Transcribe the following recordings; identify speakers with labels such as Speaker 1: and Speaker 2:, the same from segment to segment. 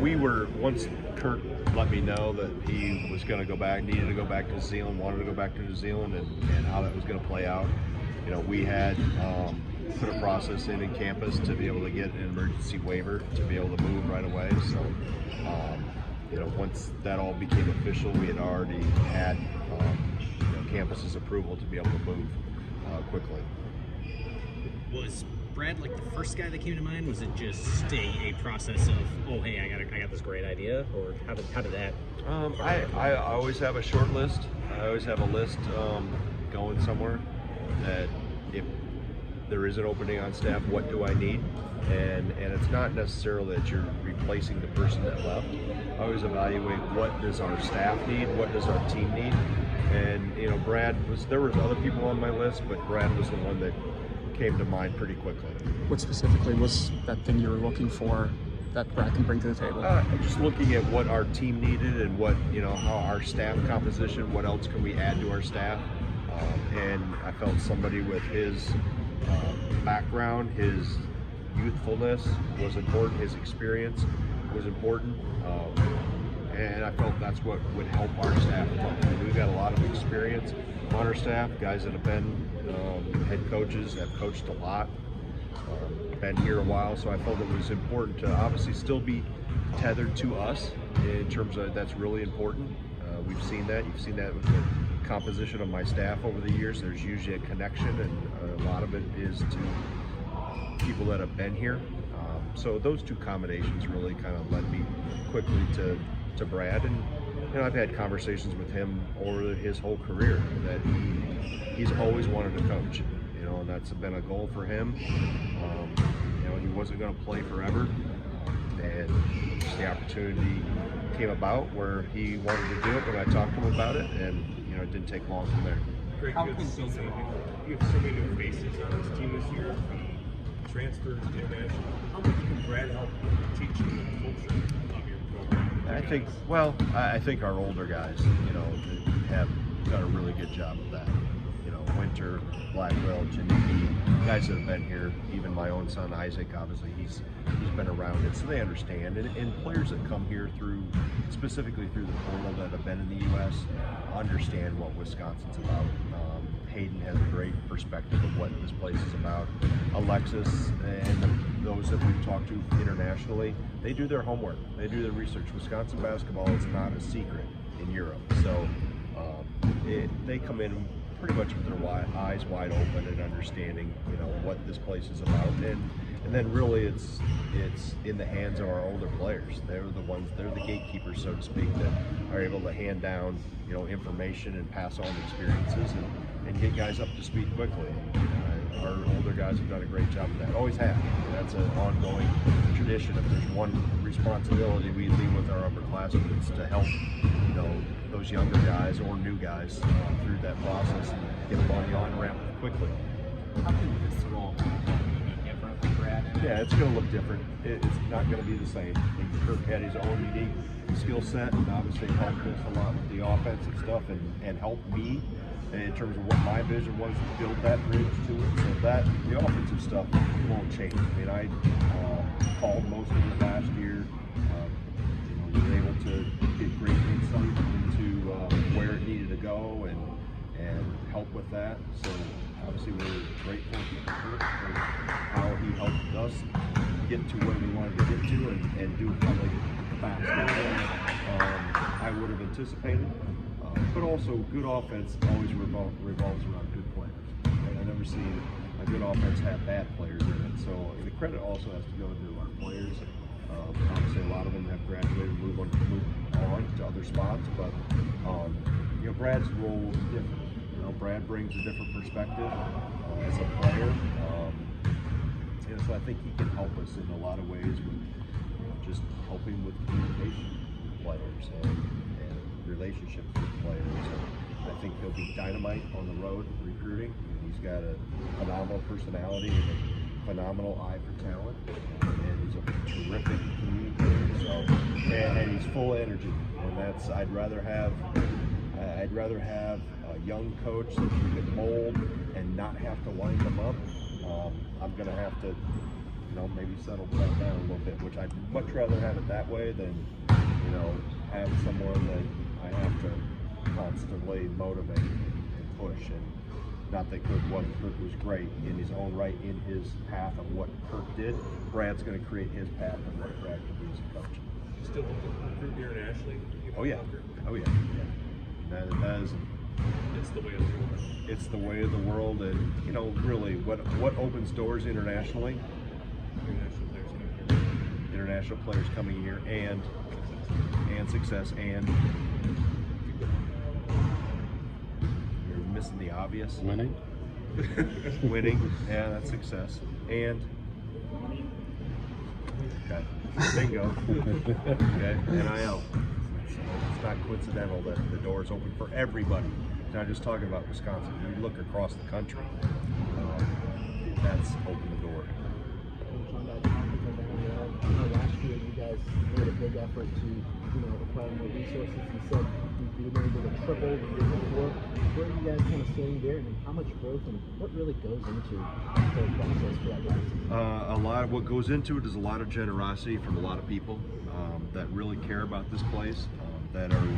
Speaker 1: we were, once Kirk let me know that he was going to go back, needed to go back to New Zealand, wanted to go back to New Zealand, and how that was going to play out, we had put a process in campus to be able to get an emergency waiver to be able to move right away. So, once that all became official, we had already had campus's approval to be able to move quickly.
Speaker 2: Was Brad like the first guy that came to mind? Was it just a process of, oh hey, I got this great idea, or how did that?
Speaker 1: I always have a short list. I always have a list going somewhere that if there is an opening on staff, what do I need? And it's not necessarily that you're replacing the person that left. I always evaluate what does our staff need, what does our team need, and there was other people on my list, but Brad was the one that came to mind pretty quickly.
Speaker 3: What specifically was that thing you were looking for that Brad can bring to the table?
Speaker 1: Just looking at what our team needed and what, how our staff composition, what else can we add to our staff, and I felt somebody with his background, his youthfulness was important, his experience was important, and I felt that's what would help our staff. We've got a lot of experience on our staff, guys that have been head coaches, have coached a lot, been here a while, so I felt it was important to obviously still be tethered to us in terms of that's really important. We've seen that. You've seen that with the composition of my staff over the years. There's usually a connection, and a lot of it is to people that have been here. So those two combinations really kind of led me quickly to Brad, and I've had conversations with him over his whole career that he's always wanted to coach, and that's been a goal for him. He wasn't going to play forever, and just the opportunity came about where he wanted to do it when I talked to him about it, and it didn't take long from there.
Speaker 4: Greg, you have so many new faces on this team this year, transfers, international. How much can Brad help teach you the culture of your program?
Speaker 1: I think our older guys, have done a really good job of that. Winter, Blackwell, Janiki, guys that have been here. Even my own son Isaac, obviously he's been around it, so they understand. And players that come here specifically through the portal that have been in the U.S. understand what Wisconsin's about. Hayden has a great perspective of what this place is about. Alexis and those that we've talked to internationally, they do their homework, they do their research. Wisconsin basketball is not a secret in Europe, so they come in pretty much with their eyes wide open and understanding, what this place is about. And then really it's in the hands of our older players. They're the gatekeepers, so to speak, that are able to hand down, information and pass on experiences and get guys up to speed quickly. Our older guys have done a great job of that. Always have. That's an ongoing tradition. If there's one responsibility we leave with our upperclassmen, it's to help, those younger guys or new guys through that process and get them on the on-ramp quickly.
Speaker 2: How can this role be different with Brad?
Speaker 1: Yeah, it's going to look different. It's not going to be the same. Kirk had his own unique skill set and obviously helped us a lot with the offensive stuff and helped me in terms of what my vision was to build that bridge to it. So that the offensive stuff won't change. I called most of it last year. We were able to get great insight into where it needed to go and help with that. So obviously we're grateful to Kirk for how he helped us get to where we wanted to get to and do it probably faster than I would have anticipated. But also, good offense always revolves around good players. I've never seen a good offense have bad players in it. So the credit also has to go to our players. Obviously, a lot of them have graduated, moved on to other spots. But Brad's role is different. Brad brings a different perspective as a player. So I think he can help us in a lot of ways with just helping with communication with players and relationships with players. And I think he'll be dynamite on the road recruiting. He's got a phenomenal personality and a phenomenal eye for talent, and he's a terrific communicator. So, and he's full of energy. And I'd rather have a young coach that you can mold and not have to wind them up. I'm going to have to maybe settle that down a little bit, which I'd much rather have it that way than, have someone that I have to constantly motivate and push. And not that Kirk was great in his own right, in his path of what Kirk did. Brad's going to create his path of what Brad can do as a coach.
Speaker 4: Still recruit internationally?
Speaker 1: Oh yeah. That is.
Speaker 4: It's the way of the world.
Speaker 1: It's the way of the world, and really, what opens doors internationally? International players coming here, and success, and you're missing the obvious.
Speaker 5: Winning.
Speaker 1: Winning, yeah, that's success, and okay, bingo. Okay, NIL. It's not coincidental that the doors open for everybody. Not just talking about Wisconsin. When you look across the country, that's opened the door.
Speaker 6: Last year you guys made a big effort to, acquire more resources. You said you were able to triple the year before. Where are you guys kind of standing there, and how much growth and what really goes into the process for that guys?
Speaker 1: A lot of what goes into it is a lot of generosity from a lot of people that really care about this place, that are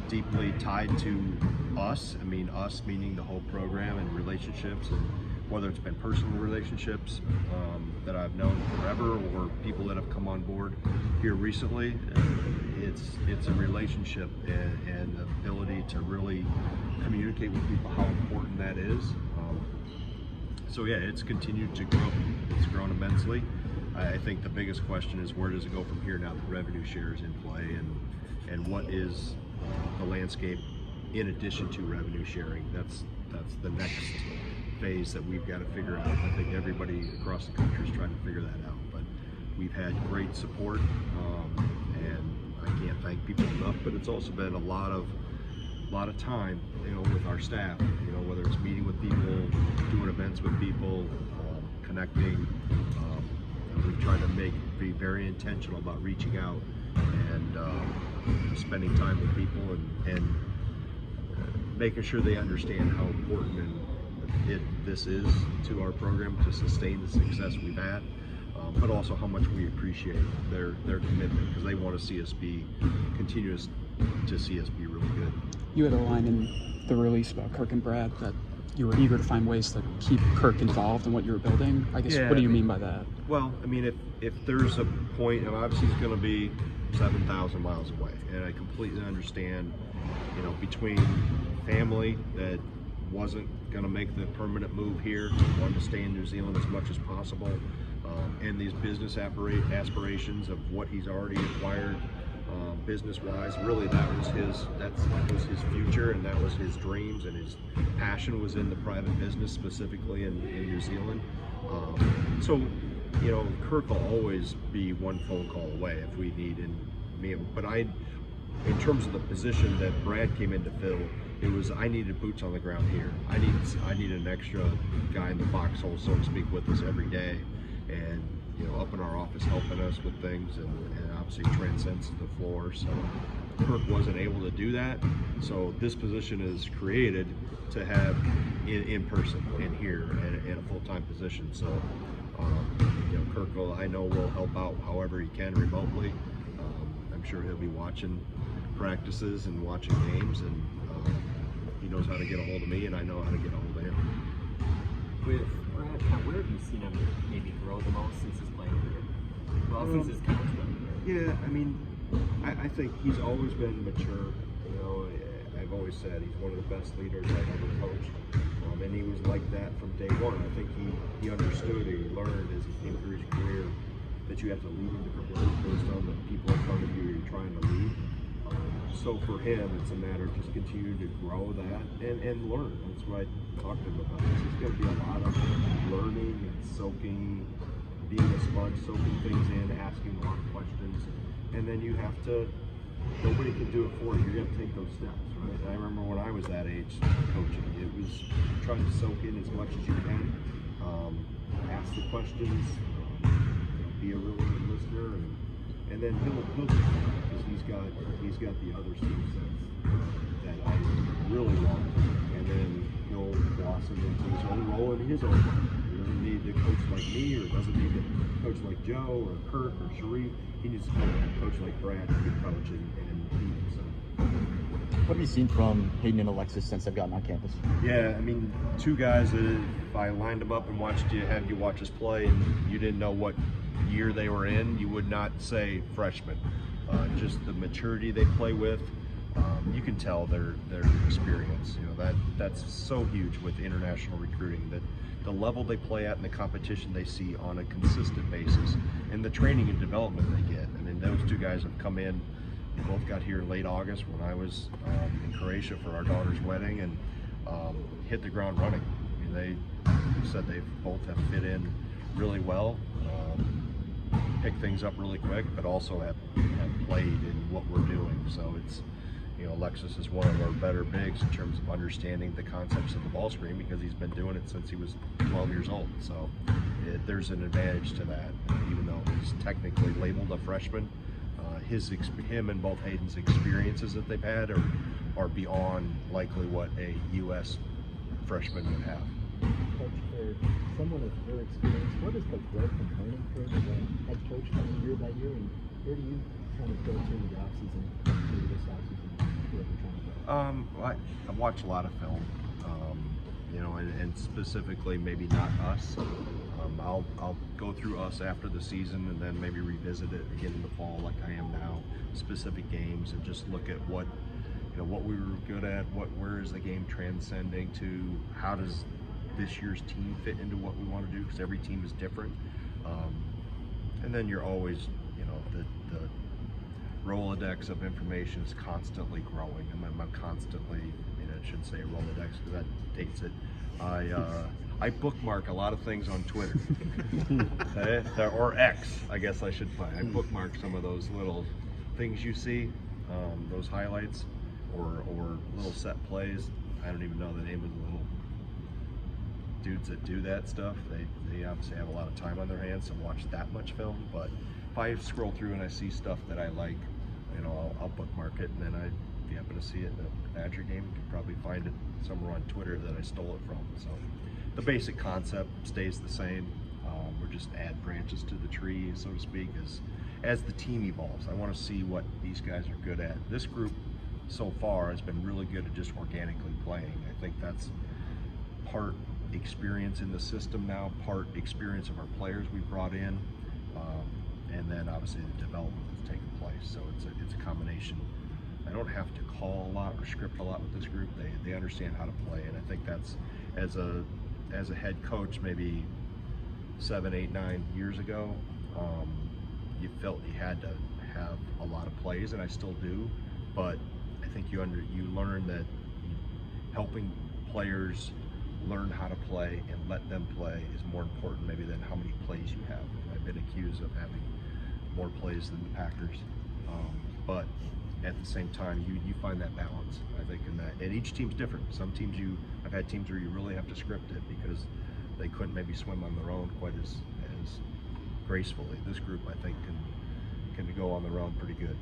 Speaker 1: deeply tied to us. I mean, us meaning the whole program and relationships, and whether it's been personal relationships that I've known forever, or people that have come on board here recently. It's a relationship and the ability to really communicate with people how important that is. So yeah, it's continued to grow. It's grown immensely. I think the biggest question is, where does it go from here now that revenue share is in play, and what is the landscape in addition to revenue sharing? That's the next phase that we've got to figure out. I think everybody across the country is trying to figure that out, but we've had great support, and I can't thank people enough. But it's also been a lot of time, with our staff. Whether it's meeting with people, doing events with people, connecting. We've tried to be very intentional about reaching out and spending time with people and making sure they understand how important this is to our program to sustain the success we've had, but also how much we appreciate their commitment, because they want to see us continuous to see us be really good.
Speaker 3: You had a line in the release about Kirk and Brad that you were eager to find ways to keep Kirk involved in what you were building. I guess, what do you mean by that?
Speaker 1: Well, I mean, if there's a point, and obviously it's going to be 7,000 miles away, and I completely understand, between family that wasn't going to make the permanent move here, wanted to stay in New Zealand as much as possible, and these business aspirations of what he's already acquired business-wise. Really, that was his future, and that was his dreams, and his passion was in the private business, specifically in New Zealand. So, Kirk will always be one phone call away if we need me. But in terms of the position that Brad came in to fill, it was, I needed boots on the ground here. I need an extra guy in the foxhole, so to speak, with us every day, and up in our office helping us with things, and obviously transcends to the floor. So Kirk wasn't able to do that. So this position is created to have in person and here in a full-time position. So Kirk will help out however he can remotely. I'm sure he'll be watching practices and watching games, and he knows how to get a hold of me, and I know how to get a hold of him.
Speaker 7: With Brad, where have you seen him maybe grow the most since his playing career? Well, since his coach been here.
Speaker 1: Yeah, I mean, I think he's always been mature. I've always said he's one of the best leaders I've ever coached, and he was like that from day one. I think he understood, he learned as he came through his career that you have to lead in different ways based on the people in front of you you're trying to lead. So for him, it's a matter of just continuing to grow that and learn. That's what I talked to him about. It's going to be a lot of learning and soaking, being a sponge, soaking things in, asking a lot of questions. And then you have to, nobody can do it for you. You have to take those steps, right? I remember when I was that age coaching, it was trying to soak in as much as you can, ask the questions, be a really good listener, and then he'll because he's got the other skill sets that I really want, and then he'll blossom into his own role in his own life. doesn't need to coach like me, or doesn't need to coach like Joe or Kirk or Sharif. He needs to coach like Brad to be coach and lead. So.
Speaker 5: What have you seen from Hayden and Alexis since they've gotten on campus?
Speaker 1: Yeah, I mean, two guys that if I lined them up and had you watch us play, and you didn't know what year they were in, you would not say freshmen. Just the maturity they play with, you can tell their experience. You know, that's so huge with international recruiting, that the level they play at and the competition they see on a consistent basis, and the training and development they get. I mean, those two guys have come in. We both got here late August when I was in Croatia for our daughter's wedding, and hit the ground running. I mean, they said they both have fit in really well, picked things up really quick, but also have played in what we're doing. So it's, you know, Alexis is one of our better bigs in terms of understanding the concepts of the ball screen, because he's been doing it since he was 12 years old. So there's an advantage to that, even though he's technically labeled a freshman. Him and both Hayden's experiences that they've had are beyond likely what a U.S. freshman would have.
Speaker 6: Coach, for someone of your experience, what is the growth and learning curve as a head coach coming year by year, and where do you kind of go to in the offseason, maybe this offseason, where you're trying to go?
Speaker 1: I watch a lot of film, you know, and specifically maybe not us. I'll go through us after the season and then maybe revisit it again in the fall, like I am now, specific games, and just look at what we were good at, where is the game transcending to, how does this year's team fit into what we want to do, because every team is different. And then you're always, you know, the Rolodex of information is constantly growing, and I'm constantly, you know, I shouldn't say Rolodex because that dates it. I bookmark a lot of things on Twitter, or X, I guess I should say. I bookmark some of those little things you see, those highlights, or little set plays. I don't even know the name of the little dudes that do that stuff. They obviously have a lot of time on their hands to watch that much film, but if I scroll through and I see stuff that I like, you know, I'll bookmark it, and then if you happen to see it in a Badger game, you can probably find it somewhere on Twitter that I stole it from. So the basic concept stays the same. We're just add branches to the tree, so to speak, as the team evolves. I want to see what these guys are good at. This group so far has been really good at just organically playing. I think that's part experience in the system now, part experience of our players we brought in, and then obviously the development that's taken place. So it's a combination. I don't have to call a lot or script a lot with this group. They understand how to play, and I think that's, as a head coach maybe 7, 8, 9 years ago, you felt you had to have a lot of plays, and I still do, but I think you learn that helping players learn how to play and let them play is more important maybe than how many plays you have. I've been accused of having more plays than the Packers, but at the same time you find that balance, I think, in that, and each team's different. Some teams I've had teams where you really have to script it because they couldn't maybe swim on their own quite as gracefully. This group, I think, can go on their own pretty good.